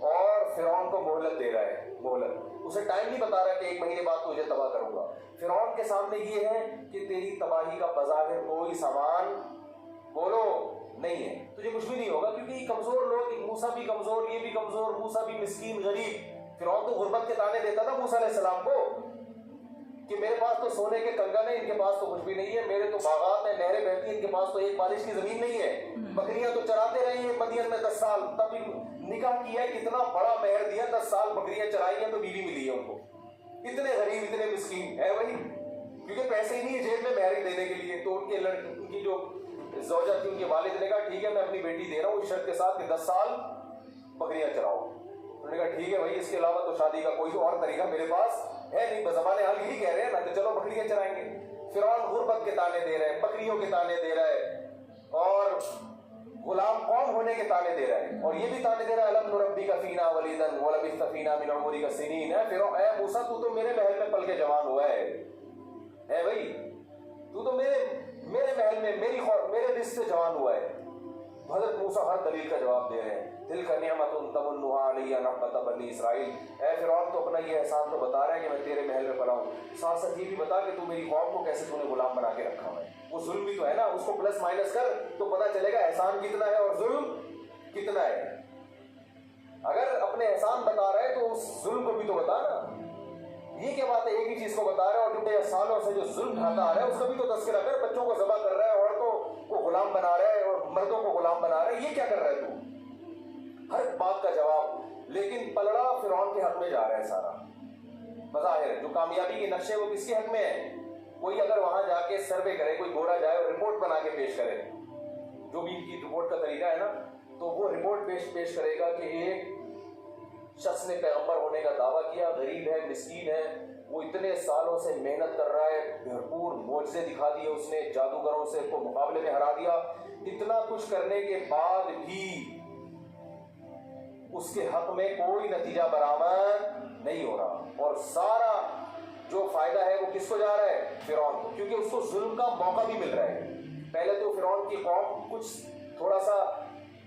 اور فرعون کو مہلت دے رہا ہے، مہلت، اسے ٹائم نہیں بتا رہا کہ 1 مہینے بعد تجھے تباہ کروں گا۔ فرعون کے سامنے یہ ہے کہ تیری تباہی کا بظاہر کوئی سامان بولو نہیں ہے، تجھے کچھ بھی نہیں ہوگا، کیونکہ یہ کمزور لوگ، موسیٰ بھی کمزور، یہ بھی کمزور، موسیٰ بھی مسکین غریب۔ فرعون تو غربت کے تانے دیتا تھا موسیٰ علیہ السلام کو کہ میرے پاس تو سونے کے کنگن ہیں، ان کے پاس تو کچھ بھی نہیں ہے، میرے تو باغات ہیں، نہریں بہتی ہیں، ان کے پاس تو ایک بارش کی زمین نہیں ہے، بکریاں تو چراتے رہی ہیں مدین میں 10 سال، تب نکاح کیا ہے، کتنا بڑا مہر دیا، 10 سال بکریاں چرائی ہیں تو بیوی ملی ہے ان کو۔ اتنے غریب، اتنے مسکین ہے وہی، کیونکہ پیسے ہی نہیں ہے جیب میں مہر دینے کے لیے، تو ان کے لڑکی، ان کی جو زوجہ تھی، ان کے والد نے کہا ٹھیک ہے میں اپنی بیٹی دے رہا ہوں اس شرط کے ساتھ کہ 10 سال بکریاں چراؤ۔ انہوں نے کہا ٹھیک ہے بھائی، اس کے علاوہ تو شادی کا کوئی اور طریقہ میرے پاس ہے نہیں، بزبان حال یہی کہہ رہے ہیں نا، تو چلو بکریاں چرائیں گے۔ فرعون غربت کے تانے دے رہے ہیں، بکریوں کے تانے دے رہا ہے، اور غلام قوم ہونے کے تانے دے رہا ہے، اور یہ بھی تانے دے رہا ہے الم نربک فینا ولیدا ولبثت فینا من عمرک سنین۔ ہے فرعون، اے موسیٰ تو میرے محل میں پل کے جوان ہوا ہے بھائی، تو میرے محل میں میرے رزق سے جوان ہوا ہے۔ حضرت موسیٰ ہر دلیل کا جواب دے رہے ہیں، تلک نعمت تمنھا علی ان عبدت بنی اسرائیل۔ اے فرعون تو اپنا یہ احسان تو بتا رہا ہے کہ میں تیرے محل میں پلا ہوں، ساتھ ساتھ یہ بھی بتا کہ تو میری قوم کو کیسے تو نے غلام بنا کے رکھا ہوا ہے۔ وہ ظلم بھی تو ہے نا، اس کو پلس مائنس کر تو پتہ چلے گا احسان کتنا ہے اور ظلم کتنا ہے۔ اگر اپنے احسان بتا رہا ہے تو اس ظلم کو بھی تو بتا نا، یہ کیا بات ہے ایک ہی چیز کو بتا رہا ہے اور کتنے سالوں سے جو ظلم ڈھاتا آ رہا ہے اس کا بھی تو تذکرہ کر، بچوں کو ذبح کر رہا ہے، عورتوں کو غلام بنا رہا ہے اور مردوں کو غلام بنا رہا ہے، یہ کیا کر رہا ہے تو؟ ہر بات کا جواب، لیکن پلڑا فرعون کے حق میں جا رہا ہے سارا بظاہر۔ جو کامیابی کے نقشے وہ کس کے حق میں ہے؟ کوئی اگر وہاں جا کے سروے کرے، کوئی گورا جائے اور رپورٹ بنا کے پیش کرے، جو بھی ان کی رپورٹ کا طریقہ ہے نا، تو وہ رپورٹ پیش کرے گا کہ ایک شخص نے پیغمبر ہونے کا دعویٰ کیا، غریب ہے، مسکین ہے، وہ اتنے سالوں سے محنت کر رہا ہے، بھرپور معجزے دکھا دیے اس نے، جادوگروں سے کو مقابلے میں ہرا دیا، اتنا کچھ کرنے کے بعد بھی اس کے حق میں کوئی نتیجہ برآمد نہیں ہو رہا، اور سارا جو فائدہ ہے وہ کس کو جا رہا ہے؟ فرعون کو، کیونکہ اس کو ظلم کا موقع بھی مل رہا ہے۔ پہلے تو فرعون کی قوم کچھ تھوڑا سا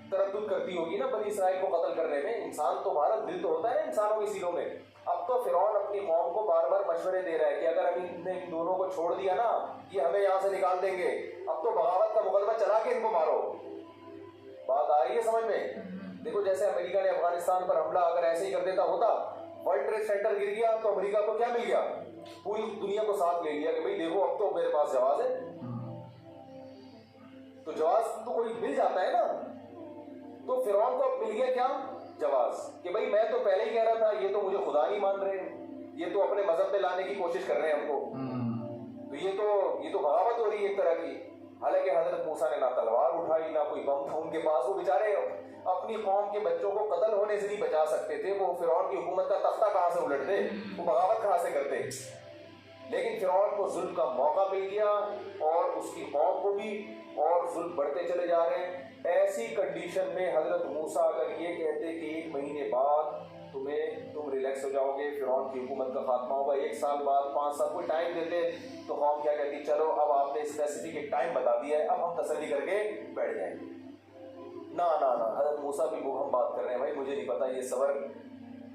تردد کرتی ہوگی نا بنی اسرائیل کو قتل کرنے میں، انسان تو ہمارا دل تو ہوتا ہے نا انسانوں کے سینوں میں۔ اب تو فرعون اپنی قوم کو بار بار مشورے دے رہا ہے کہ اگر ہم نے ان دونوں کو چھوڑ دیا نا، یہ ہمیں یہاں سے نکال دیں گے، اب تو بغاوت کا مقدمہ چلا کے ان کو مارو۔ بات آ رہی ہے سمجھ میں؟ دیکھو جیسے امریکہ نے افغانستان پر حملہ اگر ایسے ہی کر دیتا ہوتا، ورلڈ ٹریڈ سینٹر گر گیا تو امریکہ کو کیا مل گیا؟ پوری دنیا کو ساتھ لے لیا کہ بھئی دیکھو اب تو میرے پاس جواز ہے، تو جواز تو کوئی مل جاتا ہے نا، تو فرعون کو اب مل گیا کیا؟ جواز، کہ بھئی میں تو پہلے ہی کہہ رہا تھا یہ تو مجھے خدا نہیں مان رہے، یہ تو اپنے مذہب پہ لانے کی کوشش کر رہے ہیں ہم کو، تو یہ تو بغاوت ہو رہی ہے ایک طرح کی۔ حالانکہ حضرت موسیٰ نے نہ تلوار اٹھائی نہ کوئی بم تھا ان کے پاس، وہ بیچارے اپنی قوم کے بچوں کو قتل ہونے سے نہیں بچا سکتے تھے، وہ فرعون کی حکومت کا تختہ کہاں سے الٹتے، وہ بغاوت کہاں سے کرتے؟ لیکن فرعون کو ظلم کا موقع مل گیا اور اس کی قوم کو بھی، اور ظلم بڑھتے چلے جا رہے ہیں۔ ایسی کنڈیشن میں حضرت موسیٰ اگر یہ کہتے کہ 1 مہینے بعد تم ریلیکس ہو جاؤ گے، فرعون کی حکومت کا خاتمہ ہوگا، 1 سال بعد، 5 سال، کوئی ٹائم دیتے تو قوم کیا کہتی؟ چلو اب آپ نے اسپیسیفک ایک ٹائم بتا دیا ہے، اب ہم تسلی کر کے بیٹھ جائیں گے۔ نہ حضرت موسیٰ بھی مبہم بات کر رہے ہیں، بھائی مجھے نہیں پتا یہ صبر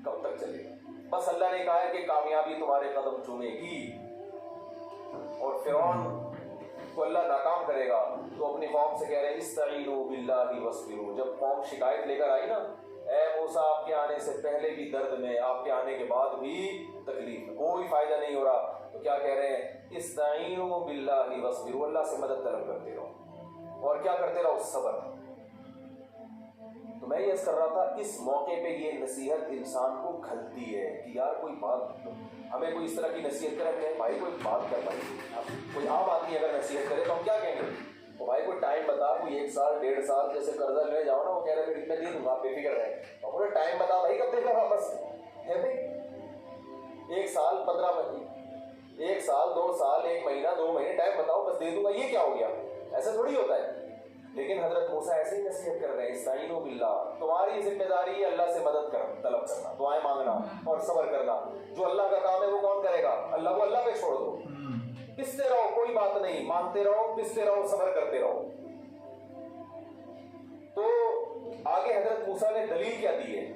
کب تک چلے گا، بس اللہ نے کہا ہے کہ کامیابی تمہارے قدم چومے گی، اور فرعون کو اللہ ناکام کرے گا تو اپنی قوم سے کہہ رہے ہیں استعینوا باللہ واصبروا۔ جب قوم شکایت لے کر آئی نا، اے موسیٰ آپ کے آنے سے پہلے بھی درد میں، آپ کے آنے کے بعد بھی تکلیف میں، کوئی فائدہ نہیں ہو رہا، تو کیا کہہ رہے ہیں؟ استعینوا باللہ واصبروا، اللہ سے مدد طلب کرتے رہو، اور کیا کرتے رہو؟ صبر۔ تو میں یہ کر رہا تھا اس موقع پہ یہ نصیحت انسان کو کھلتی ہے کہ یار کوئی بات، ہمیں کوئی اس طرح کی نصیحت کرے کہ بھائی کوئی بات کر، بھائی کوئی عام آدمی اگر نصیحت کرے تو ہم کیا کہیں گے؟ تو بھائی کوئی ٹائم بتا، کوئی 1 سال 1.5 سال جیسے قرضہ لے جاؤ نا، وہ کہہ رہے ہیں اتنے دے دوں گا، آپ بے فکر رہیں، اور پورے ٹائم بتا بھائی کب دے گا واپس ہے بھائی؟ 1 سال 15 مہینے، 1 سال 2 سال 1 مہینہ 2 مہینے ٹائم بتاؤ بس دے دوں گا، یہ کیا ہو گیا؟ ایسا تھوڑی ہوتا ہے۔ لیکن حضرت موسیٰ ایسے ہی نصیحت کر رہے ہیں استعینوا باللہ، تمہاری ذمہ داری ہے اللہ سے مدد طلب کرنا، دعائیں مانگنا اور صبر کرنا، جو اللہ کا کام ہے وہ کون کرے گا؟ اللہ کو اللہ پہ چھوڑ دو، پستے رہو، کوئی بات نہیں، مانتے رہو، پستے رہو، صبر کرتے رہو۔ تو آگے حضرت موسیٰ نے دلیل کیا دی ہے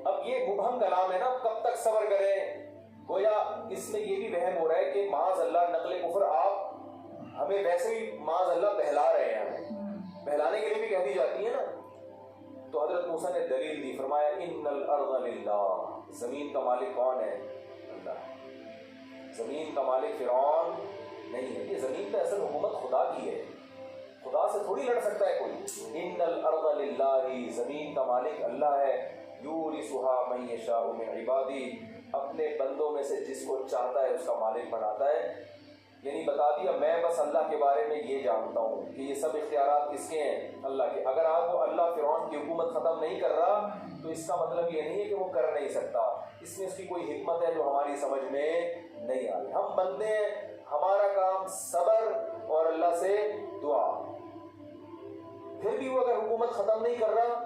اب یہ مبہم کلام ہے نا، کب تک صبر کریں؟ گویا اس میں یہ بھی وہم ہو رہا ہے کہ معاذ اللہ نقل کفر آپ ہمیں ویسے ہی معاذ اللہ بہلا رہے ہیں، ہمیں بہلانے کے لیے بھی کہہ دی جاتی ہے نا. تو حضرت موسیٰ نے دلیل دی، فرمایا ان الارض للہ، زمین کا مالک کون ہے؟ اللہ. زمین کا مالک فرعون نہیں ہے، یہ زمین پہ اصل حکومت خدا کی ہے، خدا سے تھوڑی لڑ سکتا ہے کوئی. ان الارض للہ، زمین کا مالک اللہ ہے. یورثها من یشاء من عبادی، اپنے بندوں میں سے جس کو چاہتا ہے اس کا مالک بناتا ہے. یعنی بتا دیا میں بس اللہ کے بارے میں یہ جانتا ہوں کہ یہ سب اختیارات کس کے ہیں؟ اللہ کے. اگر آپ وہ اللہ فرعون کی حکومت ختم نہیں کر رہا تو اس کا مطلب یہ نہیں ہے کہ وہ کر نہیں سکتا، اس میں اس کی کوئی حکمت ہے جو ہماری سمجھ میں نہیں آ رہی. ہم بندے ہیں، ہمارا کام صبر اور اللہ سے دعا. پھر بھی وہ اگر حکومت ختم نہیں کر رہا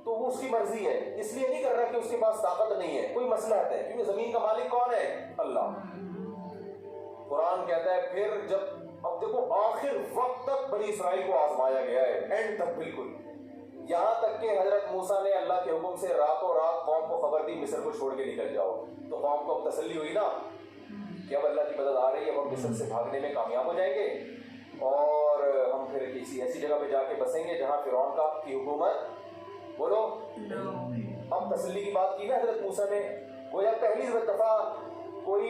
تو وہ اس کی مرضی ہے، اس لیے نہیں کر رہا کہ اس کے پاس طاقت نہیں ہے، کوئی مصلحت ہے، کیونکہ زمین کا مالک کون ہے؟ اللہ. قرآن کہتا ہے پھر جب اب دیکھو آخر وقت تک بنی اسرائیل کو آزمایا گیا ہے، اینڈ تک بالکل، یہاں تک کہ حضرت موسیٰ نے اللہ کے حکم سے راتوں رات قوم کو خبر دی مصر کو چھوڑ کے نکل جاؤ. تو قوم کو اب تسلی ہوئی نا کہ اب اللہ کی مدد آ رہی ہے، اب ہم مصر سے بھاگنے میں کامیاب ہو جائیں گے اور ہم پھر کسی ایسی جگہ پہ جا کے بسیں گے جہاں فرعون کی حکومت. بولو اب تسلی کی بات کی نا حضرت موسیٰ نے. گویا پہلی دفعہ کوئی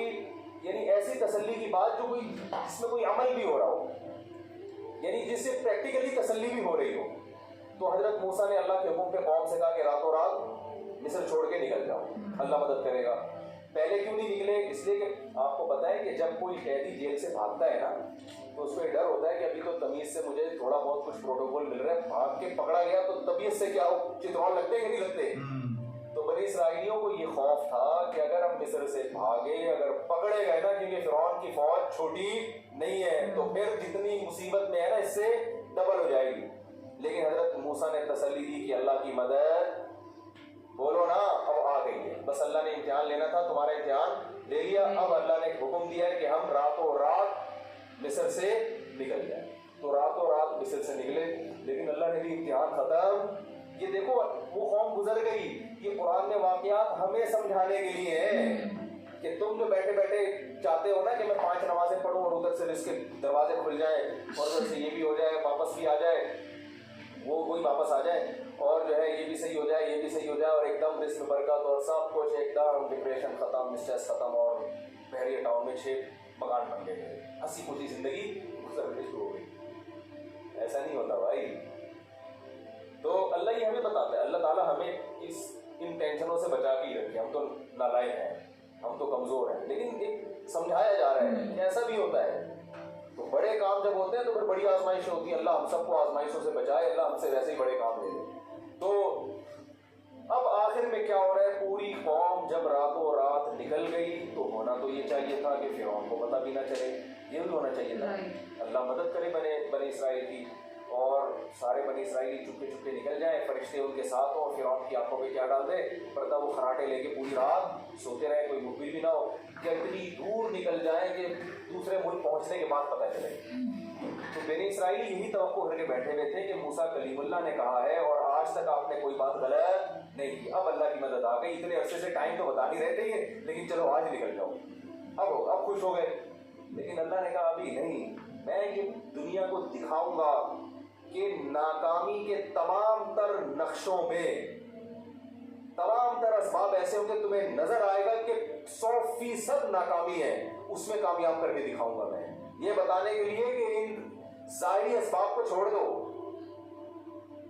یعنی ایسی تسلی کی بات جو کوئی جس میں کوئی عمل بھی ہو رہا ہو، یعنی جس سے پریکٹیکلی تسلی بھی ہو رہی ہو. تو حضرت موسیٰ نے اللہ کے حکم پہ قوم سے کہا کہ راتوں رات مصر چھوڑ کے نکل جاؤ، اللہ مدد کرے گا. پہلے کیوں نہیں نکلے؟ اس لیے کہ آپ کو پتہ ہے کہ جب کوئی قیدی جیل سے بھاگتا ہے نا تو اس کو یہ ڈر ہوتا ہے کہ ابھی تو تمیز سے مجھے تھوڑا بہت کچھ پروٹوکول مل رہا ہے، بھاگ کے پکڑا گیا تو طبیعت سے کیا چترال لگتے ہیں کہ نہیں لگتے. تو بنی اسرائیلیوں کو یہ خوف تھا کہ اگر ہم مصر سے بھاگے، اگر پکڑے گئے نا، کیونکہ فرعون کی فوج چھوٹی نہیں ہے، تو پھر جتنی مصیبت میں ہے نا اس سے ڈبل ہو جائے گی. لیکن حضرت موسیٰ نے تسلی دی کہ اللہ کی مدد بولو نا اب آ گئی ہے، بس اللہ نے امتحان لینا تھا، تمہارا امتحان لے لیا. اب اللہ نے حکم دیا ہے کہ ہم راتوں رات مصر سے نکل جائیں. تو راتوں رات مصر سے نکلے، لیکن اللہ نے بھی امتحان ختم. یہ دیکھو وہ قوم گزر گئی. یہ قرآن میں واقعات ہمیں سمجھانے کے لیے ہیں کہ تم جو بیٹھے بیٹھے چاہتے ہو نا کہ میں 5 نمازیں پڑھوں اور ادھر سے رزق کے دروازے کھل جائیں اور ادھر سے یہ بھی ہو جائے، واپس بھی آ جائے، وہ کوئی واپس آ جائے اور جو ہے یہ بھی صحیح ہو جائے، یہ بھی صحیح ہو جائے، اور ایک دم رزق برکت اور سب کچھ ایک دم، ڈپریشن ختم، اسٹریس ختم، اور بحریہ ٹاؤن میں 6 مکان بن گئے، ہنسی خوشی زندگی گزر گئی شروع ہو گئی. ایسا نہیں ہوتا بھائی. تو اللہ یہ ہمیں بتاتا ہے، اللہ تعالیٰ ہمیں ان ٹینشنوں سے بچا کے ہی رکھے. ہم تو نالائق ہیں، ہم تو کمزور ہیں، لیکن ایک سمجھایا جا رہا ہے کہ ایسا بھی ہوتا ہے. تو بڑے کام جب ہوتے ہیں تو پھر بڑی آزمائشیں ہوتی ہیں. اللہ ہم سب کو آزمائشوں سے بچائے، اللہ ہم سے ویسے ہی بڑے کام دے دے. تو اب آخر میں کیا ہو رہا ہے؟ پوری قوم جب راتوں رات نکل گئی تو ہونا تو یہ چاہیے تھا کہ فرعون کو پتہ بھی نہ چلے، یہ بھی ہونا چاہیے تھا. اللہ مدد کرے بنی اسرائیل کی، اور سارے بنی اسرائیلی چپکے چپکے نکل جائیں، فرشتے ان کے ساتھ ہوں، اور فرعون کی آنکھوں پہ کیا ڈال دے پردہ، وہ خراٹے لے کے پوری رات سوتے رہے، کوئی مخبر بھی نہ ہو، کہ اتنی دور نکل جائیں کہ دوسرے ملک پہنچنے کے بعد پتہ چلے. تو بنی اسرائیلی یہی توقع کر کے بیٹھے ہوئے تھے کہ موسیٰ کلیم اللہ نے کہا ہے اور آج تک آپ نے کوئی بات غلط نہیں کی. اب اللہ کی مدد آ گئی. اتنے عرصے سے ٹائم تو بتا نہیں رہے تھے یہ، لیکن چلو آج نکل جاؤ. اب خوش ہو گئے. لیکن اللہ نے کہا ابھی نہیں، میں یہ دنیا کو دکھاؤں گا کہ ناکامی کے تمام تر نقشوں میں تمام تر اسباب ایسے ہوں کہ تمہیں نظر آئے گا کہ 100% ناکامی ہے، اس میں کامیاب کر کے دکھاؤں گا. میں یہ بتانے کے لیے کہ ان ظاہری اسباب کو چھوڑ دو،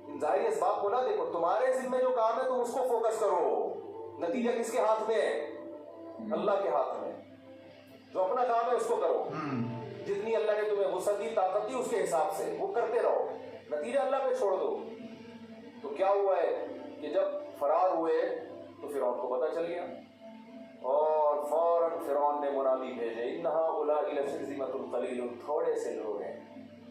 ان ظاہری اسباب کو نہ دیکھو، تمہارے ذمہ جو کام ہے تم اس کو فوکس کرو. نتیجہ کس کے ہاتھ میں ہے؟ اللہ کے ہاتھ میں. جو اپنا کام ہے اس کو کرو، جتنی اللہ نے تمہیں وسعت دی، طاقت دی، اس کے حساب سے وہ کرتے رہو، نتیجہ اللہ پہ چھوڑ دو. تو کیا ہوا ہے کہ جب فرار ہوئے تو فرعون کو پتہ چل گیا اور فوراً فرعون نے منادی بھیجے، انہا اولئک لشرذمۃ قلیل، تھوڑے سے لوگ ہیں،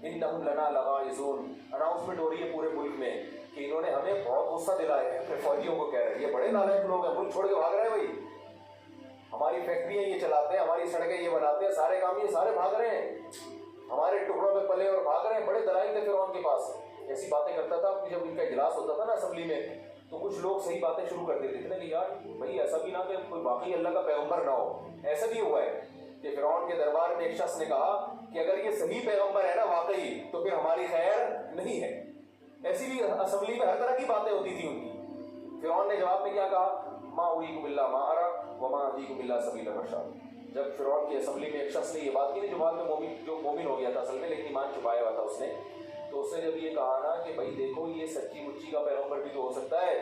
انہم لنا لغائظون. اناؤنسمنٹ ہو رہی ہے پورے ملک میں کہ انہوں نے ہمیں بہت غصہ دلایا ہے. پھر فوجیوں کو کہہ رہے ہیں یہ بڑے نالائق لوگ ہیں، ملک چھوڑ کے بھاگ رہے ہیں. بھائی ہماری فیکٹریاں یہ چلاتے ہیں، ہماری سڑکیں یہ بناتے ہیں، سارے کام یہ سارے بھاگ رہے ہیں، ہمارے ٹکڑوں پہ پلے اور بھاگ رہے ہیں. بڑے دلائل تھے فرعون کے پاس. ایسی باتیں کرتا تھا. جب ان کا اجلاس ہوتا تھا نا اسمبلی میں تو کچھ لوگ صحیح باتیں شروع کر دیتے تھے نا کہ یار بھائی ایسا بھی نہ کہ کوئی واقعی اللہ کا پیغمبر نہ ہو. ایسا بھی ہوا ہے کہ فرعون کے دربار میں ایک شخص نے کہا کہ اگر یہ صحیح پیغمبر ہے نا واقعی تو پھر ہماری خیر نہیں ہے. ایسی بھی اسمبلی میں ہر طرح کی باتیں ہوتی تھی ان کی. فرعون نے جواب میں کیا کہا؟ ما اریکم الا ما ارى وما اهدیکم الا سبیل الرشاد. جب فرعون کی اسمبلی میں ایک شخص نے یہ بات کی جو بعد میں مومن ہو گیا تھا اصل میں لیکن ایمان چھپایا ہوا تھا اس نے, تو اس نے جب یہ کہا نا کہ بھائی دیکھو یہ سچی مچی کا پیغمبر بھی تو ہو سکتا ہے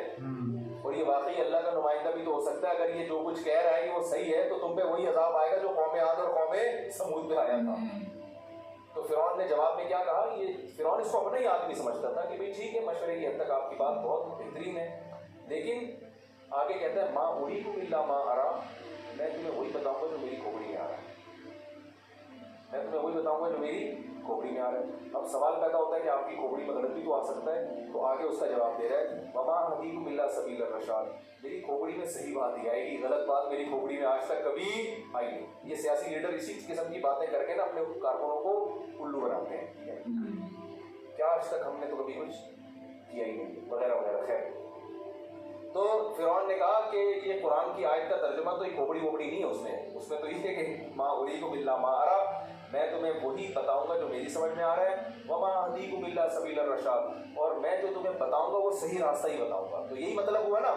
اور یہ واقعی اللہ کا نمائندہ بھی تو ہو سکتا ہے, اگر یہ جو کچھ کہہ رہا ہے کہ وہ صحیح ہے تو تم پہ وہی عذاب آئے گا جو قوم عاد اور قوم سمود پہ آیا تھا. تو فرعون نے جواب میں کیا کہا؟ یہ فرعون اس کو اپنا ہی آدمی سمجھتا تھا کہ بھئی ٹھیک ہے مشورے کی حد تک آپ کی بات بہت بہترین ہے, لیکن آگے کہتا ہے ما اریکم الا ما ارى, میں تمہیں وہی بتاؤں گا جو میری کھوپڑی میں آ رہا ہے, میں تمہیں وہی بتاؤں گا جو میری کھوپڑی میں آ رہا ہے. اب سوال پیدا ہوتا ہے کہ آپ کی کھوپڑی میں غلط بھی تو آ سکتا ہے, تو آگے اس کا جواب دے رہا ہے وما اهدیکم الا سبیل الرشاد, میری کھوپڑی میں صحیح بات ہی آئے گی, غلط بات میری کھوپڑی میں آج تک کبھی آئی نہیں. یہ سیاسی لیڈر اسی قسم کی باتیں کر کے نا اپنے کارکنوں کو الو بناتے ہیں, کیا آج تک ہم نے تو کبھی کچھ کیا ہی نہیں وغیرہ وغیرہ. خیر, تو فرعون نے کہا کہ یہ قرآن کی آیت کا ترجمہ تو یہ کھوپڑی ووپڑی نہیں ہے, اس میں تو یہ ہے کہ ما اریکم الا ما ارى, میں تمہیں وہی بتاؤں گا جو میری سمجھ میں آ رہا ہے, وما اهدیکم الا سبیل الرشاد, اور میں جو تمہیں بتاؤں گا وہ صحیح راستہ ہی بتاؤں گا. تو یہی مطلب ہوا نا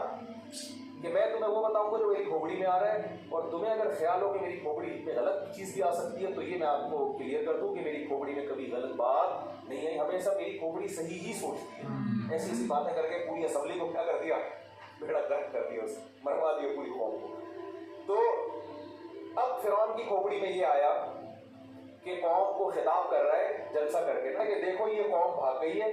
کہ میں تمہیں وہ بتاؤں گا جو میری کھوپڑی میں آ رہا ہے, اور تمہیں اگر خیال ہو کہ میری کھوپڑی میں غلط چیز بھی آ سکتی ہے تو یہ میں آپ کو کلیئر کر دوں کہ میری کھوپڑی میں کبھی غلط بات نہیں ہے, ہمیشہ میری کھوپڑی صحیح ہی سوچتی ہے. ایسی ایسی باتیں کر کے پوری اسمبلی کو کیا کر دیا, بیڑا گرک کر دیا, اسے مروا دیا پوری قوم کو. تو اب فرعون کی کھوپڑی میں یہ آیا کہ قوم کو خطاب کر رہا ہے جلسہ کر کے نا کہ دیکھو یہ قوم بھاگ گئی ہے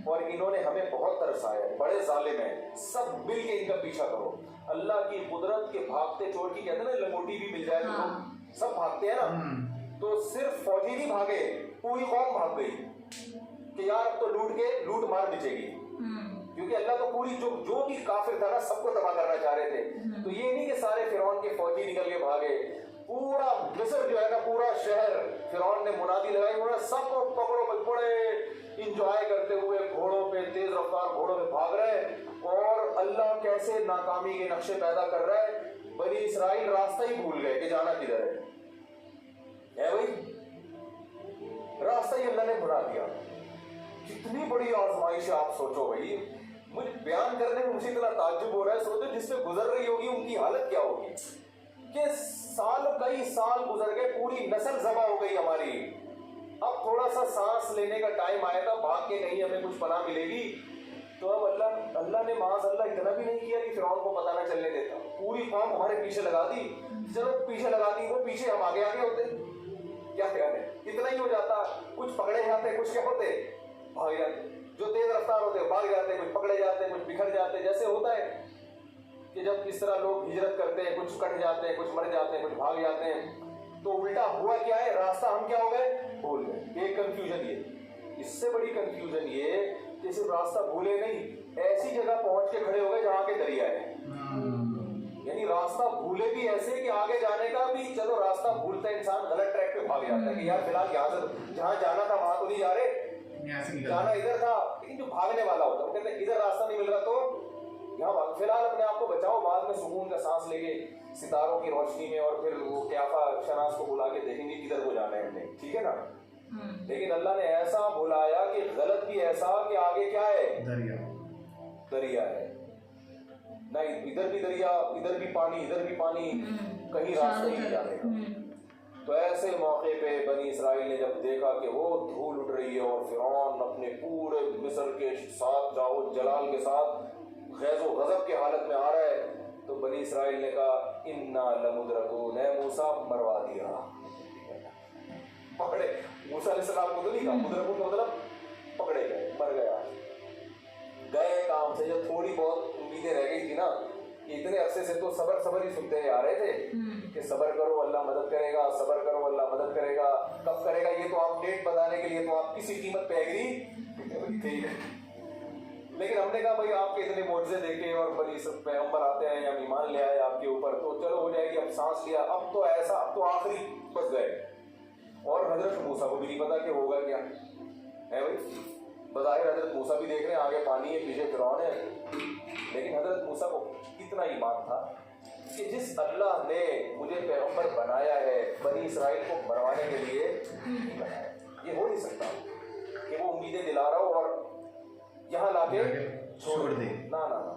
اور انہوں نے ہمیں بہت ترسایا ہے, بڑے ظالم ہیں, سب مل کے ان کا پیچھا کرو. اللہ کی قدرت کے بھاگتے چور کی کہتے ہیں نا لنگوٹی بھی مل جائے تو سب بھاگتے ہیں نا, تو صرف فوجی نہیں بھاگے, پوری قوم بھاگ گئی کہ یار اب تو لوٹ مار بچے گی, کیونکہ اللہ تو پوری جو بھی کافر تھا نا سب کو تباہ کرنا چاہ رہے تھے. تو یہ نہیں کہ سارے فرعون کے فوجی نکل کے بھاگے, پورا مصر جو ہے نا پورا شہر فرعون نے منادی لگائی, انہوں نے سب کو پکڑو, بڑے انجوائے کرتے ہوئے گھوڑوں پہ, تیز رفتار گھوڑوں پہ بھاگ رہے ہیں, اور اللہ کیسے ناکامی کے نقشے پیدا کر رہا ہے. بنی اسرائیل راستہ ہی بھول گئے کہ جانا کدھر ہے بھائی, راستہ ہی اللہ نے بھلا دیا. کتنی بڑی آزمائش ہے آپ سوچو بھائی, مجھے بیان کرنے میں مجھے اتنا تعجب ہو رہا ہے. سوچو جس سے گزر رہی ہوگی ان کی حالت کیا ہوگی کہ کئی سال گزر گئے, پوری نسل ذبح ہو گئی ہماری, اب تھوڑا سا سانس لینے کا ٹائم آیا تھا, بھاگ کے کہیں ہمیں کچھ پناہ ملے گی. تو اب اللہ نے معاذ اللہ اتنا بھی نہیں کیا کہ فرعون کو پتہ نہ چلنے دیتا, پوری قوم ہمارے پیچھے لگا دی. چلو پیچھے لگا دی, وہ پیچھے ہم آگے ہوتے, کیا خیال ہے اتنا ہی ہو جاتا, کچھ پکڑے جاتے کچھ کیا ہوتے بھاگ جاتے, جو تیز رفتار ہوتے بھاگ جاتے, کچھ پکڑے جاتے کچھ بکھر جاتے. جیسے ہوتا ہے کہ جب اس طرح لوگ ہجرت کرتے ہیں, کچھ کٹ جاتے ہیں, کچھ مر جاتے ہیں, کچھ بھاگ جاتے ہیں, تو الٹا ہوا کیا ہے, راستہ ہم کیا ہو گئے, بھول گئے. ایک کنفیوژن یہ, اس سے بڑی کنفیوژن یہ کہ صرف راستہ بھولے نہیں, ایسی جگہ پہنچ کے کھڑے ہو گئے جہاں کے دریا ہے. یعنی راستہ بھولے بھی ایسے کہ آگے جانے کا بھی, چلو راستہ بھولتا ہے انسان, غلط ٹریک پہ بھاگ جاتا ہے کہ یار فی الحال یہاں سے جہاں جانا تھا وہاں تو نہیں جا رہے, جانا ادھر تھا. لیکن جو بھاگنے والا ہوتا ہے وہ کہتے ہیں ادھر راستہ نہیں مل رہا تو یہاں فی الحال اپنے آپ کو بچاؤ, بعد میں سکون کا سانس لے کے ستاروں کی روشنی میں, اور پھر وہ قیافہ شناس کو بلا کے دیکھیں گے کدھر کو جانا ہے ہم نے, ٹھیک ہے نا. لیکن اللہ نے ایسا بلایا کہ غلط بھی ایسا کہ آگے کیا ہے, دریا ہے, نہ ادھر بھی دریا, ادھر بھی پانی, ادھر بھی پانی, کہیں راستہ ہی نہیں جانے کا. تو ایسے موقع پہ بنی اسرائیل نے جب دیکھا کہ وہ دھول اٹھ رہی ہے اور فرعون اپنے پورے مصر کے ساتھ جاؤ جلال کے ساتھ غیظ و غضب کے حالت میں آ رہا ہے, تو بنی اسرائیل نے کہا انا لمدرکون, اے موسیٰ مروا دیا, پکڑے. موسیٰ علیہ السلام کو تو نہیں کہا مدرکون, مطلب پکڑے گئے, مر گیا, گئے کام سے. جو تھوڑی بہت امیدیں رہ گئی تھی نا, اتنے عرصے سے تو صبر ہی سنتے آ رہے تھے کہ صبر کرو اللہ مدد کرے گا, صبر کرو اللہ مدد کرے گا, کب کرے گا یہ تو آپ ڈیٹ بتانے کے لیے تو آپ کسی قیمت پہ ایگری تھے. لیکن ہم نے کہا بھائی آپ کے اتنے معجزے دیکھے اور بڑی سب پیغمبر آتے ہیں, ہم ایمان لے آئے آپ کے اوپر, تو چلو ہو جائے گی, اب سانس لیا, اب تو ایسا, اب تو آخری بس گئے. اور حضرت موسیٰ کو بھی نہیں پتا کہ ہوگا کیا ہے بھائی. بظاہر حضرت موسیٰ بھی دیکھ رہے ہیں آگے پانی ہے پیچھے فرعون ہے, لیکن حضرت موسیٰ کو کتنا ایمان تھا کہ جس اللہ نے مجھے پیغمبر بنایا ہے بنی اسرائیل کو مروانے کے لیے بنایا. یہ ہو نہیں سکتا کہ وہ امیدیں دلا رہا ہو اور یہاں لا کے چھوڑ دے. نا نا نا,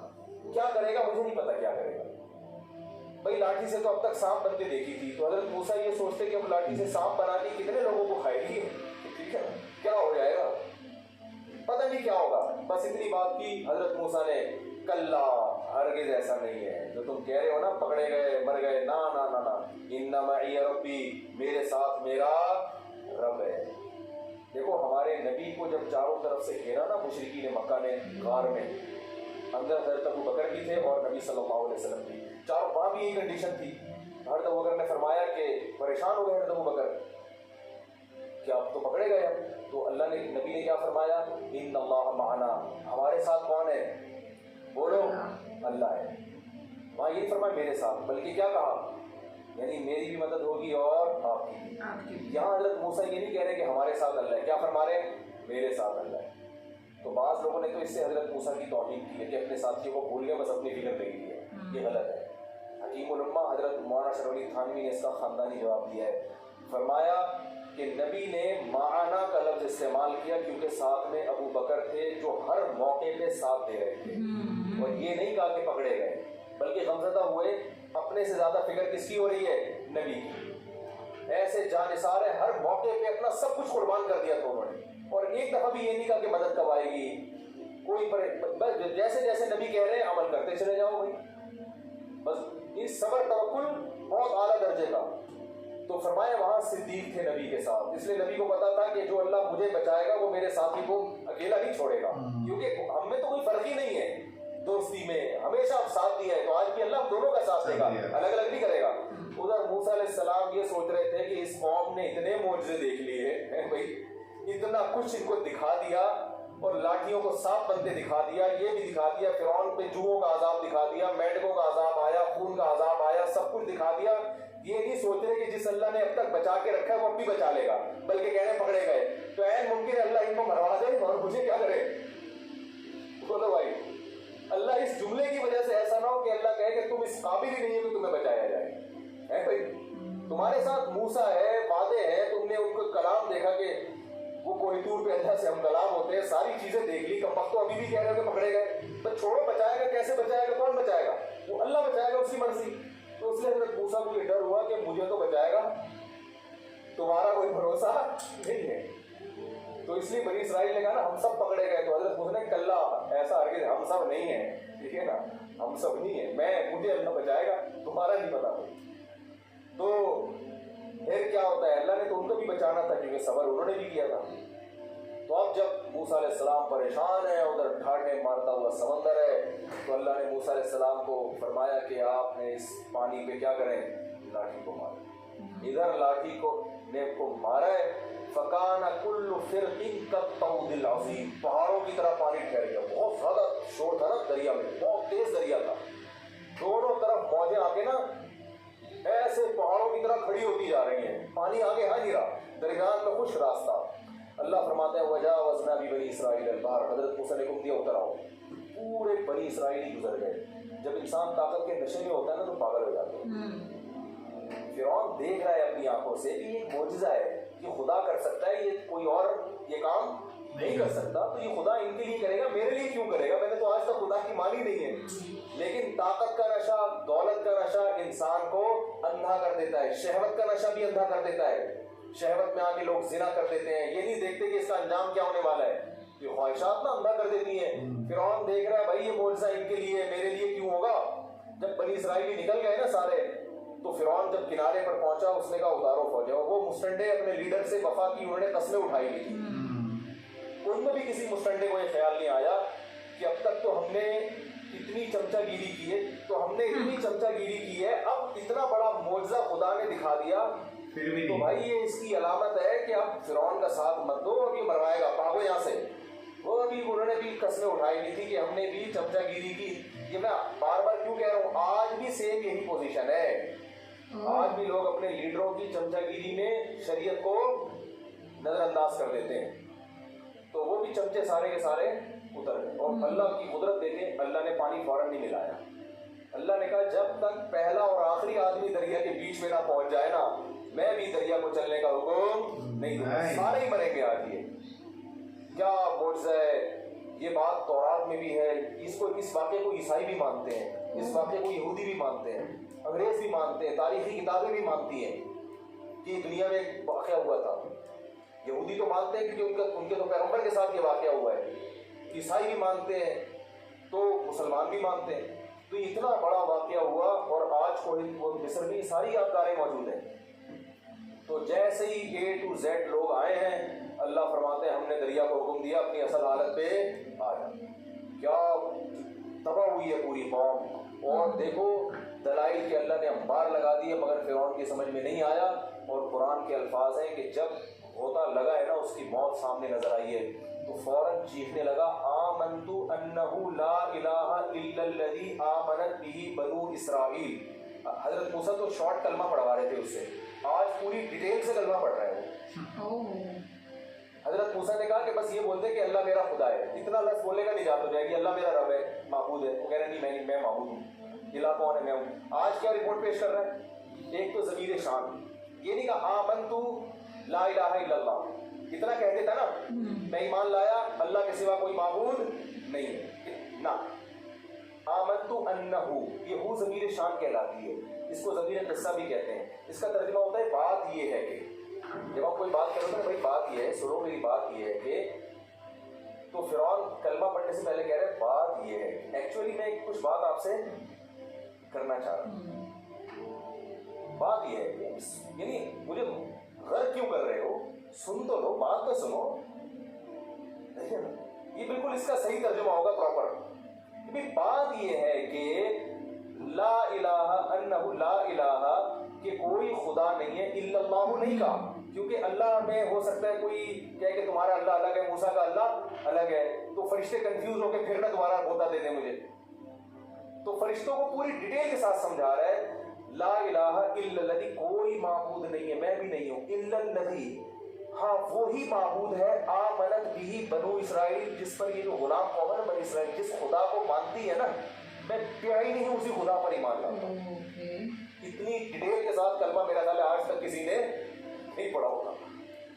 کیا کرے گا مجھے نہیں پتا کیا کرے گا. بھائی لاٹھی سے تو اب تک سانپ بنتے دیکھی تھی, تو حضرت موسیٰ یہ سوچتے کہ اب لاٹھی سے سانپ بنا کے کتنے لوگوں کو کھائے گی, ٹھیک ہے کیا ہو جائے گا پتہ نہیں کیا ہوگا. بس اتنی بات کی حضرت موسیٰ نے, کلا ہرگز ایسا نہیں ہے جو تم کہہ رہے ہو نا پکڑے گئے مر گئے, نا نا نا نا, ان معی ربی, میرے ساتھ میرا رب ہے. دیکھو ہمارے نبی کو جب چاروں طرف سے گھیرا نا مشرکین مکہ نے غار میں, اندر حضرت ابو بکر بھی تھے اور نبی صلی اللہ علیہ وسلم بھی, چاروں وہاں بھی یہی کنڈیشن تھی. حضرت ابو بکر نے فرمایا کہ پریشان ہو گئے حضرت ابو بکر کہ آپ تو پکڑے گئے ہیں, تو اللہ نے نبی نے کیا فرمایا, ان اللہ معنا, ہمارے ساتھ کون ہے بولو اللہ ہے. وہاں یہ فرمایا میرے ساتھ, بلکہ کیا کہا یعنی میری بھی مدد ہوگی اور آپ کی. یہاں حضرت موسیٰ یہ نہیں کہہ رہے کہ ہمارے ساتھ اللہ ہے, کیا فرما رہے ہیں میرے ساتھ اللہ ہے. تو بعض لوگوں نے تو اس سے حضرت موسیٰ کی توہین کی ہے کہ اپنے ساتھیوں کو بھول گئے بس اپنی فکر لگی دی ہے, یہ غلط ہے. حکیم الامہ حضرت مولانا شرف علی تھانوی نے اس کا خاندانی جواب دیا ہے, فرمایا کہ نبی نے معنا کا لفظ استعمال کیا کیونکہ ساتھ میں ابو بکر تھے جو ہر موقع پہ ساتھ دے رہے تھے, اور یہ نہیں کہا کہ پکڑے گئے, بلکہ غمزدہ ہوئے. اپنے سے زیادہ فکر کس کی ہو رہی ہے, نبی کی. ایسے جانثار ہے, ہر موقع پہ اپنا سب کچھ قربان کر دیا تھا انہوں نے, اور ایک دفعہ بھی یہ نہیں کہا کہ مدد کب آئے گی کوئی بس جیسے جیسے نبی کہہ رہے ہیں عمل کرتے چلے جاؤ بھائی. بس یہ صبر توکل بہت اعلیٰ درجے کا. تو فرمایا وہاں صدیق تھے نبی کے ساتھ, اس لیے نبی کو پتا تھا کہ جو اللہ مجھے بچائے گا وہ میرے ساتھی کو اکیلا نہیں چھوڑے گا, کیونکہ ہم میں تو کوئی فرق ہی نہیں ہے دوستی میں, ہمیشہ آپ ساتھ دیا ہے, تو آج بھی اللہ دونوں کا ساتھ دے گا, الگ الگ نہیں کرے گا. ادھر موسیٰ علیہ السلام یہ سوچ رہے تھے کہ اس قوم نے اتنے معجزے دیکھ لیے بھائی, اتنا کچھ ان کو دکھا دیا اور لاٹھیوں کو سانپ بنتے دکھا دیا, یہ بھی دکھا دیا, فرعون پہ جوؤں کا عذاب دکھا دیا, مینڈکوں کا عذاب آیا, خون کا عذاب آیا, سب کچھ دکھا دیا. یہ نہیں سوچ رہے کہ جس اللہ نے اب تک بچا کے رکھا ہے وہ اب بھی بچا لے گا, بلکہ کہنے پکڑے گئے تو عین ممکن ہے اللہ ان کو مروا دے اور مجھے کیا کرے. بولو بھائی, اللہ اس جملے کی وجہ سے ایسا نہ ہو کہ اللہ کہے کہ تم اس قابل ہی نہیں ہے کہ تمہیں بچایا جائے. ہے بھائی تمہارے ساتھ موسیٰ ہے, وعدے ہیں, تم نے ان کو کلام دیکھا کہ وہ کوئی طور پہ اللہ سے ہم کلام ہوتے ہیں, ساری چیزیں دیکھ لی, کم وقت تو ابھی بھی کہہ رہے ہو کہ پکڑے گئے, بس چھوڑو, بچائے گا کیسے بچائے گا, کون بچائے گا, وہ اللہ بچائے گا اس کی مرضی. تو اس لیے حضرت موسیٰ کو یہ ڈر ہوا کہ مجھے تو بچائے گا, تمہارا کوئی بھروسہ نہیں ہے. تو اس لیے بنی اسرائیل نے کہا نا ہم سب پکڑے گئے, تو حضرت موسیٰ نے کلا ایسا ہرگز ہم سب نہیں ہیں, ٹھیک ہے نا, ہم سب نہیں ہیں, مجھے اللہ بچائے گا, تمہارا نہیں پتا. تو پھر کیا ہوتا ہے, اللہ نے تو ان کو بھی بچانا تھا کیونکہ صبر انہوں نے بھی کیا تھا. تو اب جب موسیٰ علیہ السلام پریشان ہے, ادھر ٹھاٹھے مارتا ہوا سمندر ہے, تو اللہ نے موسیٰ علیہ السلام کو فرمایا کہ آپ نے اس پانی پہ کیا کریں, لاٹھی کو ماریں. ادھر لاٹھی کو مارا ہے, فکان کل فرق کالطود العظیم, پہاڑوں کی طرح پانی ٹھہر گیا. بہت زیادہ شور تھا نا دریا میں, بہت تیز دریا تھا, دونوں طرف موجیں آ کے نا ایسے پہاڑوں کی طرح کھڑی ہوتی جا رہی ہیں, پانی آگے ہاں نہیں رہا, درمیان میں خشک راستہ. اللہ فرماتا ہے وجاوزنا ببنی اسرائیل البحر, حضرت موسیٰ نے حکم دیا اتر آؤ, پورے بنی اسرائیلی گزر گئے. جب انسان طاقت کے نشے میں ہوتا ہے نا تو پاگل ہو جاتے ہیں. فرعون دیکھ رہا ہے اپنی آنکھوں سے کہ یہ معجزہ ہے, یہ خدا کر سکتا ہے, یہ کوئی اور یہ کام نہیں کر سکتا, تو یہ خدا ان کے لیے کرے گا, میرے لیے کیوں کرے گا, میں نے تو آج تک خدا کی مانی نہیں ہے. لیکن طاقت کا نشہ, دولت کا نشہ انسان کو اندھا کر دیتا ہے, شہوت کا نشہ بھی اندھا کر دیتا ہے. شہوت میں آ کے لوگ زنا کر دیتے ہیں, یہ نہیں دیکھتے کہ اس کا انجام کیا ہونے والا ہے. یہ خواہشات نا اندھا کر دیتی ہیں. فرعون دیکھ رہا ہے بھائی یہ معجزہ ان کے لیے, میرے لیے کیوں ہوگا. جب بنی اسرائیلی نکل گئے نا سارے, تو فرعون جب کنارے پر پہنچا اس نے کہا اتارو فوجیں, اور وہ مستنڈے اپنے لیڈر سے وفا کی انہوں نے قسمیں اٹھائی لی تھی. ان میں بھی کسی مستنڈے کو یہ خیال نہیں آیا کہ اب تک تو ہم نے اتنی چمچہ گیری کی ہے, تو ہم نے اتنی چمچہ گیری کی ہے, اب اتنا بڑا معجزہ خدا نے دکھا دیا, تو بھائی یہ اس کی علامت ہے کہ اب فرعون کا ساتھ مت دو, اب یہ مروائے گا, بھاگو یہاں سے. وہ ابھی انہوں نے بھی قسمیں اٹھائی لی تھی کہ ہم نے بھی چمچہ گیری کی. یہ میں بار بار کیوں کہہ رہا ہوں, آج بھی سیم یہی پوزیشن ہے. آج بھی لوگ اپنے لیڈروں کی چمچہ گیری میں شریعت کو نظر انداز کر دیتے ہیں. تو وہ بھی چمچے سارے کے سارے اتر گئے. اور اللہ کی قدرت دیکھیں, اللہ نے پانی فوراً نہیں ملایا. اللہ نے کہا جب تک پہلا اور آخری آدمی دریا کے بیچ میں نہ پہنچ جائے نا, میں بھی دریا کو چلنے کا حکم نہیں دوں گا, سارے ہی مریں گے. آج یہ کیا معجزہ ہے. یہ بات تورات میں بھی ہے. اس واقعے کو عیسائی بھی مانتے ہیں, اس واقعے کو یہودی بھی مانتے ہیں, انگریز بھی مانتے ہیں, تاریخی کتابیں بھی مانتی ہیں کہ دنیا میں ایک واقعہ ہوا تھا. یہودی تو مانتے ہیں کیونکہ ان کے تو پیغمبر کے ساتھ یہ واقعہ ہوا ہے. عیسائی بھی مانتے ہیں, تو مسلمان بھی مانتے ہیں. تو اتنا بڑا واقعہ ہوا, اور آج کو مصر میں ساری یادگاریں موجود ہیں. تو جیسے ہی A to Z لوگ آئے ہیں, اللہ فرماتے ہیں ہم نے دریا کو حکم دیا اپنی اصل حالت پہ آ جا. کیا تباہ ہوئی ہے پوری قوم. اور دیکھو دلائل کہ اللہ نے انبار لگا دیے, مگر فرعون کی سمجھ میں نہیں آیا. اور قرآن کے الفاظ ہیں کہ جب ہوتا لگا ہے نا, اس کی موت سامنے نظر آئی ہے, تو فوراً چیخنے لگا آمنت انہ لا الہ الا الذی آمنت بہ بنو اسرائیل. حضرت موسیٰ تو شارٹ کلمہ پڑھوا رہے تھے اس سے, آج پوری ڈیٹیل سے کلمہ پڑھ رہے ہیں. حضرت موسیٰ نے کہا کہ بس یہ بولتے کہ اللہ میرا خدا ہے, اتنا لفظ بولنے کا نجات ہو جائے گی. اللہ میرا رب ہے, معبود ہے. وہ کہہ رہے نہیں, میں معبود ہوں. الہ کون ہے؟ میں ہوں. آج کیا رپورٹ پیش کر رہا ہے؟ ایک تو ضمیر شان, یہ نہیں کہا آمنت لا الہ الا اللہ, اتنا کہہ دیتا نا, میں ایمان لایا اللہ کے سوا کوئی معبود نہیں ہے نا. آمنت انہ, یہ ہو ضمیر شان کہلاتی ہے. اس کو ضمیر قصہ بھی کہتے ہیں. اس کا ترجمہ ہوتا ہے بات یہ ہے کہ, جب آپ کوئی بات کرو نا بھائی بات یہ ہے, سنو میری بات یہ ہے کہ, تو فرعون کلمہ پڑھنے سے پہلے کہہ رہے بات یہ ہے. ایکچولی میں کچھ بات آپ سے کرنا چاہ رہا ہوں. بات یہ ہے کہ یعنی مجھے غر کیوں کر رہے ہو, سن تو لو, بات تو سنو. یہ بالکل اس کا صحیح ترجمہ ہوگا پراپر. بات یہ ہے کہ لا الہ انہ لا الہ, کہ کوئی خدا نہیں ہے, الا اللہ نہیں کہا, کیونکہ اللہ میں ہو سکتا ہے کوئی کہے کہ تمہارا اللہ الگ ہے, موسیٰ کا اللہ الگ ہے, تو فرشتے کنفیوز ہو کے پھر نہ دوبارہ ہوتا دے دیں مجھے. تو فرشتوں کو پوری ڈیٹیل کے ساتھ سمجھا رہا ہے لا الہ الا الذی, کوئی معبود نہیں ہے, میں بھی نہیں ہوں, الا الذی, ہاں وہی معبود ہے, آمنت بہ بنو اسرائیل, جس پر یہ جو غلام قوم ہے نا بنی اسرائیل, جس خدا کو مانتی ہے نا, میں پیاری نہیں ہوں اسی خدا پر ایمان لاتا ہوں. اتنی ڈیٹیل کے ساتھ کلمہ میرا خیال ہے آج تک کسی نے نہیں پڑھا ہوگا,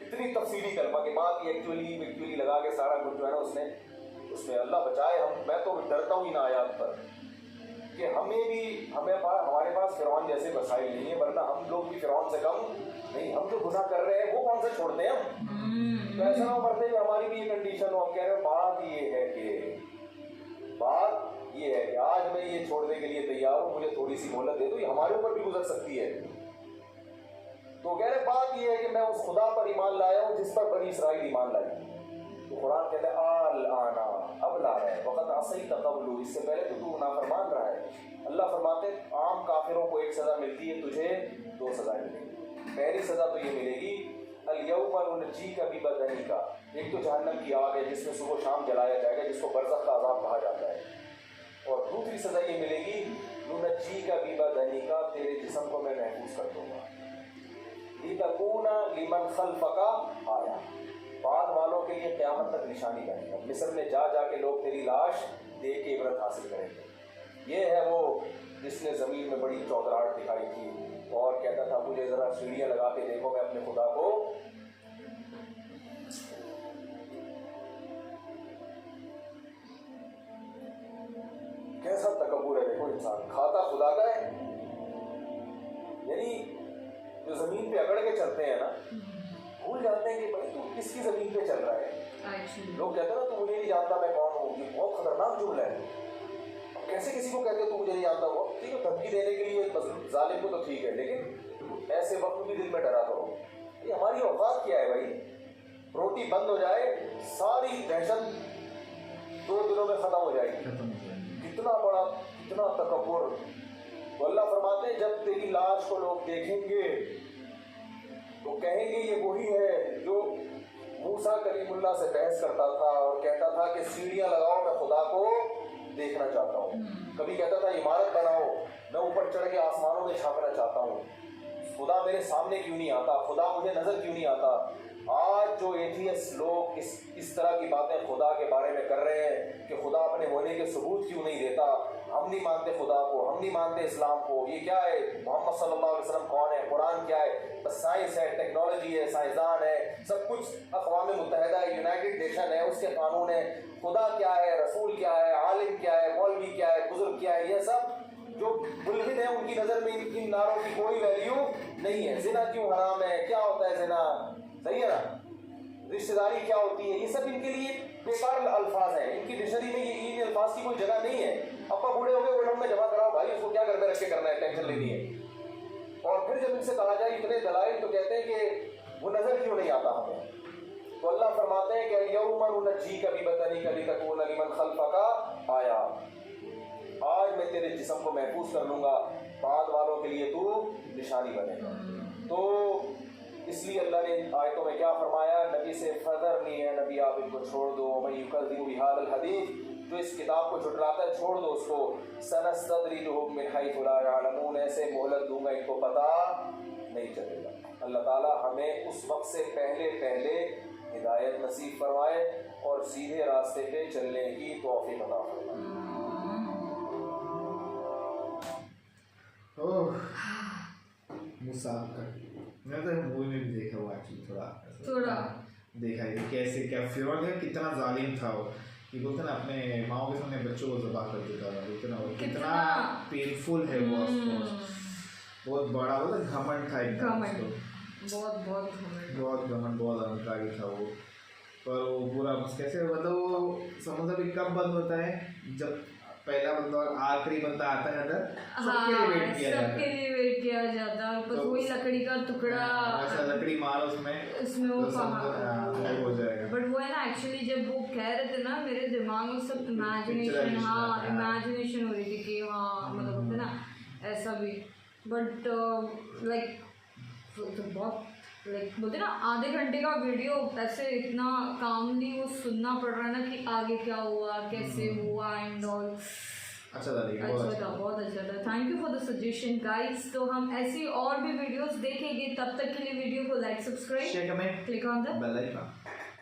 اتنی تفصیلی کلمہ کی بات یہ ایکچولی لگا کے سارا کچھ جو ہے نا اس میں اللہ بچائے. میں تو ڈرتا ہوں ان آیات پر کہ ہمارے پاس فرعون جیسے وسائل نہیں ہیں, ورنہ ہم لوگ بھی فرعون سے کم نہیں. ہم جو گناہ کر رہے ہیں وہ کون سے چھوڑتے ہیں ہم, تو ایسا نہ پڑھتے کہ ہماری بھی یہ کنڈیشن ہو. ہم کہہ رہے ہیں بات یہ ہے کہ آج میں یہ چھوڑنے کے لیے تیار ہوں, مجھے تھوڑی سی مہلت دے دو, یہ ہمارے اوپر بھی گزر سکتی ہے. تو کہہ رہے بات یہ ہے کہ میں اس خدا پر ایمان لایا ہوں جس پر بنی اسرائیل ایمان لائی. تو قرآن کہتا ہے الآن, اب لا رہا ہے, وقت عصیت قبل, اس سے پہلے تو نافرمان رہا ہے. اللہ فرماتے ہیں عام کافروں کو ایک سزا ملتی ہے, تجھے 2 سزائیں ملیں گی. پہلی سزا تو یہ ملے گی الیوم ننجیک ببدنک, ایک تو جہنم کی آگ ہے جس میں صبح و شام جلایا جائے گا, جس کو برزخ کا عذاب کہا جاتا ہے. اور دوسری سزا یہ ملے گی ننجیک ببدنک, تیرے جسم کو میں محفوظ کر دوں گا. لتکون لمن خلفک آیا, بعد والوں کے لیے قیامت تک نشانی بنے گا. مصر میں جا کے لوگ تیری لاش دیکھ کے عبرت حاصل کریں گے. یہ ہے وہ جس نے زمین میں بڑی چودراہٹ دکھائی تھی اور کہتا تھا مجھے ذرا سیڑھیاں لگا کے دیکھو, میں اپنے خدا کو. کیسا تکبر ہے, دیکھو انسان کھاتا خدا کا ہے. یعنی جو زمین پہ اگڑ کے چلتے ہیں نا, بھول جاتے ہیں کہ بھائی تو کس کی زمین پہ چل رہا ہے. لوگ کہتے ہیں نا تو مجھے نہیں جانتا میں کون ہوں, یہ بہت خطرناک جملہ ہے. کیسے کسی کو کہتے تو مجھے نہیں جانتا ہوا, ٹھیک ہے دھمکی دینے کے لیے ظالم کو تو ٹھیک ہے, لیکن ایسے وقت بھی دل میں ڈرا کرو. یہ ہماری اوقات کیا ہے بھائی, روٹی بند ہو جائے ساری دہشت 2 دنوں میں ختم ہو جائے گی. کتنا بڑا, کتنا تکبر. تو اللہ فرماتے ہیں جب تیری لاش کو لوگ دیکھیں گے تو کہیں گے یہ وہی ہے جو موسیٰ کلیم اللہ سے بحث کرتا تھا اور کہتا تھا کہ سیڑھیاں لگاؤ, میں خدا کو دیکھنا چاہتا ہوں. کبھی کہتا تھا عمارت بناؤ, میں اوپر چڑھ کے آسمانوں میں چھاپنا چاہتا ہوں. خدا میرے سامنے کیوں نہیں آتا, خدا مجھے نظر کیوں نہیں آتا. آج جو ایتھیسٹ لوگ اس طرح کی باتیں خدا کے بارے میں کر رہے ہیں کہ خدا اپنے ہونے کے ثبوت کیوں نہیں دیتا, ہم نہیں مانتے خدا کو, ہم نہیں مانتے اسلام کو, یہ کیا ہے, محمد صلی اللہ علیہ وسلم کون ہے, قرآن کیا ہے, بس سائنس ہے, ٹیکنالوجی ہے, سائنسدان ہے, سب کچھ اقوام متحدہ ہے, یونائٹڈ نیشن ہے, اس کے قانون ہے, خدا کیا ہے, رسول کیا ہے, عالم کیا ہے, مولوی کیا ہے, بزرگ کیا ہے, یہ سب جو ملحد ہیں ان کی نظر میں ان نعروں کی کوئی ویلیو نہیں ہے. زنا کیوں حرام ہے, کیا ہوتا ہے زنا, صحیح ہے نا, رشتہ داری کیا ہوتی ہے, یہ سب ان کے لیے بیکار الفاظ ہیں, ان کی ڈکشنری میں یہ الفاظ کی کوئی جگہ نہیں ہے. ابا بوڑھے ہو گئے ورلڈ میں جمع کراؤ بھائی, اس کو کیا گھر میں رکھ کے کرنا ہے, ٹینشن لینی ہے. اور پھر جب ان سے کہا جائے اتنے دلائل تو کہتے ہیں کہ وہ نظر کیوں نہیں آتا ہمیں. تو اللہ فرماتے ہیں کہ الیوم ننجیک ببدنک لتکون لمن خلفک آیا, آج میں تیرے جسم کو محفوظ کر لوں گا, بعد والوں کے لیے تو نشانی بنے گا. تو اس لیے اللہ نے آیتوں میں کیا فرمایا, نبی سے فذر نہیں ہے, نبی آپ ان کو چھوڑ دو, من یکذب بہذا الحدیث, جو اس کتاب کو جھٹلاتا ہے چھوڑ دو اس کو, سنستدرجہم من حیث لا یعلمون, ایسے مہلت دوں گا ان کو پتہ نہیں چلے گا. اللہ تعالیٰ ہمیں اس وقت سے پہلے ہدایت نصیب فرمائے اور سیدھے راستے پہ چلنے کی توفیق عطا فرمائے. موسیٰ کا میں تو مووی میں بھی دیکھا ہوا ایکچولی تھوڑا دیکھا ہے کیسے کیا فرعون ہے, کتنا ظالم تھا وہ, کہ بولتے نا اپنے ماؤں کے سامنے بچوں کو ذبح کر دیتا تھا, بولتے نا کتنا پینفل ہے وہ, بہت بڑا وہ گھمنڈ تھا, ایک بہت گھمنڈ, بہت اہنکاری تھا وہ. پر وہ پورا کیسے مطلب وہ سمندر بھی کب بند ہوتا ہے, جب پہلا بندہ اور آخری بندہ آتا ہے اندر, سب کے لیے ویٹ کیا جاتا ہے, بس وہی لکڑی کا ٹکڑا, ایسا لکڑی مارو اس میں وہ ہو جائے گا. بٹ وہ ہے نا ایکچولی جب وہ کہہ رہے تھے نا, میرے دماغ میں سب امیجنیشن ہو رہی تھی کہ ہاں مطلب ہوتا نا ایسا بھی. بٹ لائک بہت لائک بولتے نا آدھے گھنٹے کا ویڈیو ایسے اتنا کاملی وہ سننا پڑ رہا ہے نا کہ آگے کیا ہوا, کیسے ہوا اینڈ آل. اچھا تھا, بہت اچھا تھا. Thank you for the suggestion guys. تو ہم ایسی اور بھی ویڈیوز دیکھیں گے, تب تک کے لیے ویڈیو کو like, subscribe, share, comment, click on the bell icon.